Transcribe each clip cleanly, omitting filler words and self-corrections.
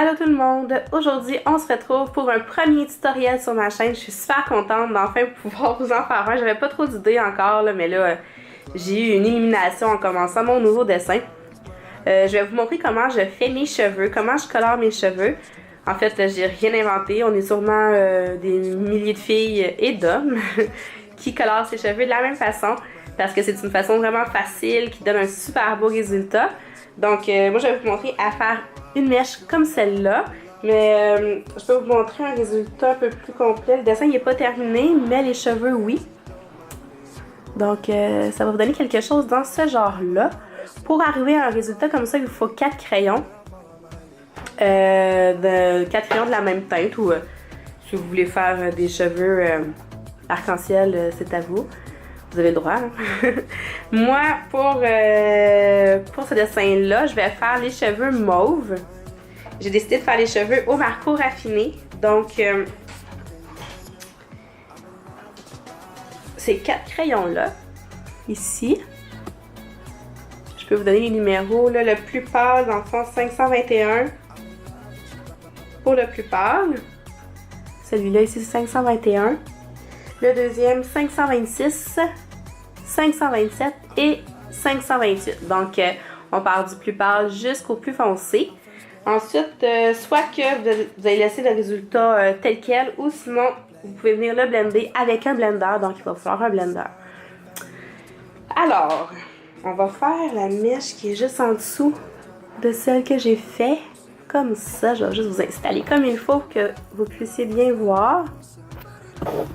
Allô tout le monde! Aujourd'hui, on se retrouve pour un premier tutoriel sur ma chaîne. Je suis super contente d'enfin pouvoir vous en faire un. J'avais pas trop d'idées encore, là, mais là, j'ai eu une illumination en commençant mon nouveau dessin. Je vais vous montrer comment je fais mes cheveux, comment je colore mes cheveux. En fait, j'ai rien inventé. On est sûrement des milliers de filles et d'hommes qui colorent ses cheveux de la même façon parce que c'est une façon vraiment facile qui donne un super beau résultat. Donc, moi, je vais vous montrer à faire une mèche comme celle-là, mais je peux vous montrer un résultat un peu plus complet. Le dessin n'est pas terminé, mais les cheveux, oui. Donc, ça va vous donner quelque chose dans ce genre-là. Pour arriver à un résultat comme ça, il vous faut 4 crayons. 4 crayons de la même teinte, ou si vous voulez faire des cheveux arc-en-ciel, c'est à vous. Vous avez le droit. Hein? Moi, pour ce dessin-là, je vais faire les cheveux mauves. J'ai décidé de faire les cheveux au marco raffiné. Donc, ces 4 crayons-là, ici. Je peux vous donner les numéros. Là, le plus pâle, dans le fond, 521. Pour le plus pâle. Celui-là, ici, c'est 521. Le deuxième, 526, 527 et 528. Donc, on part du plus pâle jusqu'au plus foncé. Ensuite, soit que vous allez laisser le résultat tel quel, ou sinon, vous pouvez venir le blender avec un blender. Donc, il va vous falloir un blender. Alors, on va faire la mèche qui est juste en dessous de celle que j'ai fait. Comme ça, je vais juste vous installer comme il faut pour que vous puissiez bien voir.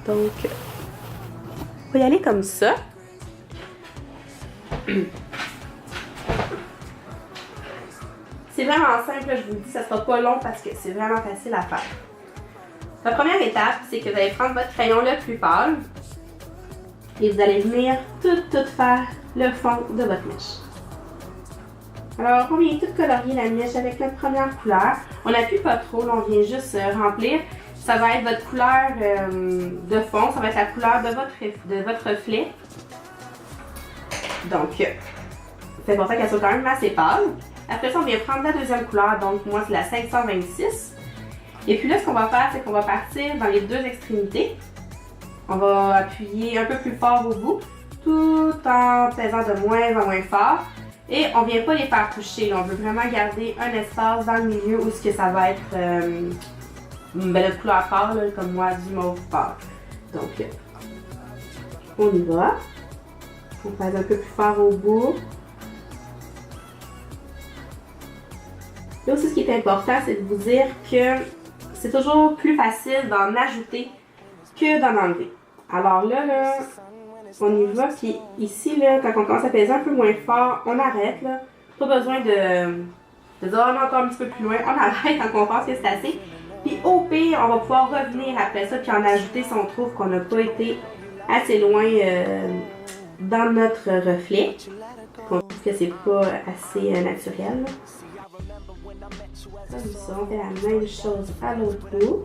Donc, on va y aller comme ça. C'est vraiment simple, je vous le dis, ça sera pas long parce que c'est vraiment facile à faire. La première étape, c'est que vous allez prendre votre crayon le plus pâle et vous allez venir tout faire le fond de votre mèche. Alors, on vient tout colorier la mèche avec notre première couleur. On n'appuie pas trop, là, on vient juste remplir. Ça va être votre couleur de fond, ça va être la couleur de votre reflet. Donc, c'est important qu'elle soit quand même assez pâle. Après ça, on vient prendre la deuxième couleur, donc moi c'est la 526. Et puis là, ce qu'on va faire, c'est qu'on va partir dans les deux extrémités. On va appuyer un peu plus fort au bout, tout en pesant de moins en moins fort. Et on ne vient pas les faire toucher, là. On veut vraiment garder un espace dans le milieu où ce que ça va être notre couleur pâle, là, comme moi, du mauve pâle. Donc, on y va. On passe un peu plus fort au bout. Là aussi, ce qui est important, c'est de vous dire que c'est toujours plus facile d'en ajouter que d'en enlever. Alors là, on y va. Puis ici, là, quand on commence à peser un peu moins fort, on arrête. Là. Pas besoin de dire encore un petit peu plus loin. On arrête quand on pense que c'est assez. Puis au pire, on va pouvoir revenir après ça puis en ajouter si on trouve qu'on n'a pas été assez loin dans notre reflet. Qu'on trouve que c'est pas assez naturel. Là. Comme ça, on fait la même chose à l'autre bout.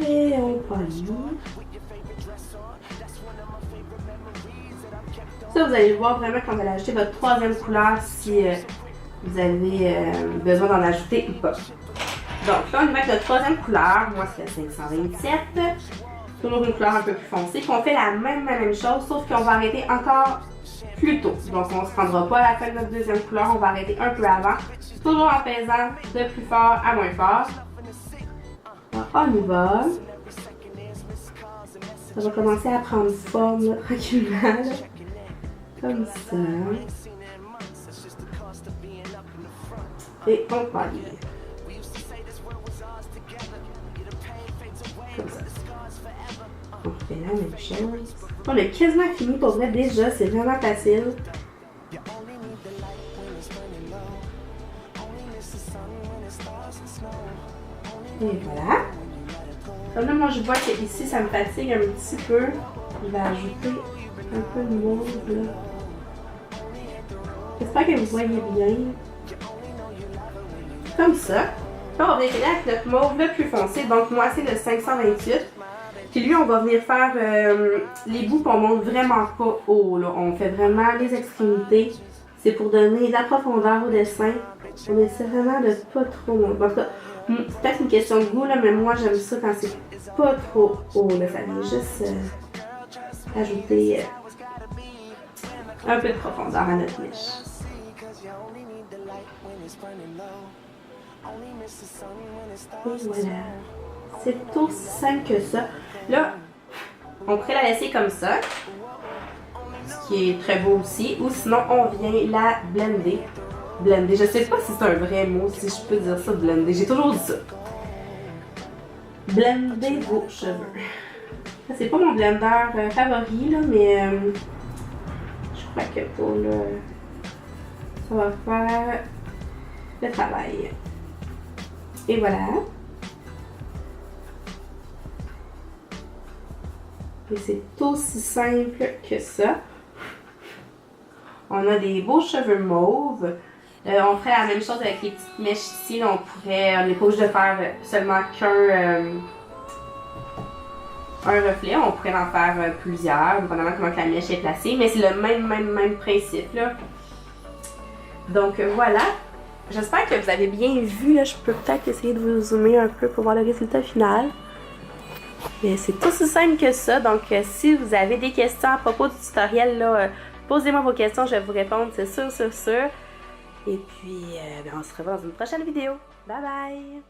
Et on polie. Ça, vous allez le voir vraiment quand vous allez ajouter votre troisième couleur si vous avez besoin d'en ajouter ou pas. Donc là, on y va avec notre troisième couleur. Moi, c'est la 527. Toujours une couleur un peu plus foncée. Puis on fait la même chose, sauf qu'on va arrêter encore plus tôt. Donc on ne se rendra pas à la fin de notre deuxième couleur. On va arrêter un peu avant. Toujours en pesant de plus fort à moins fort. Alors, on y va. Ça va commencer à prendre forme là, tranquillement. Là. Comme ça. Et on palie. Comme ça. On fait la même chose. On a quasiment fini pour vrai déjà, c'est vraiment facile. Et voilà. Comme là, moi je vois que ici ça me fatigue un petit peu. Je vais ajouter un peu de mauve là. J'espère que vous voyez bien. Comme ça. Là, on va venir avec notre mauve le plus foncé. Donc, moi, c'est le 528. Puis lui, on va venir faire les bouts qu'on monte vraiment pas haut. Là. On fait vraiment les extrémités. C'est pour donner de la profondeur au dessin. On essaie vraiment de pas trop monter. En tout cas, c'est peut-être une question de goût, là, mais moi j'aime ça quand c'est pas trop haut. Là. Ça vient juste ajouter un peu de profondeur à notre mèche. Et voilà. C'est aussi simple que ça. Là, on pourrait la laisser comme ça, ce qui est très beau aussi, ou sinon on vient la blender. Blender, je sais pas si c'est un vrai mot, si je peux dire ça, blender, j'ai toujours dit ça. Blender vos cheveux. C'est pas mon blender favori, là, mais je crois que pour là, ça va faire le travail. Et voilà. Et c'est aussi simple que ça. On a des beaux cheveux mauves. On ferait la même chose avec les petites mèches ici. Là, on n'est pas obligé de faire seulement qu'un un reflet. On pourrait en faire plusieurs, dépendamment comment la mèche est placée. Mais c'est le même principe. Là. Donc voilà. J'espère que vous avez bien vu. Là. Je peux peut-être essayer de vous zoomer un peu pour voir le résultat final. Mais c'est aussi simple que ça. Donc si vous avez des questions à propos du tutoriel, là, posez-moi vos questions. Je vais vous répondre, c'est sûr. Et puis, on se revoit dans une prochaine vidéo. Bye bye!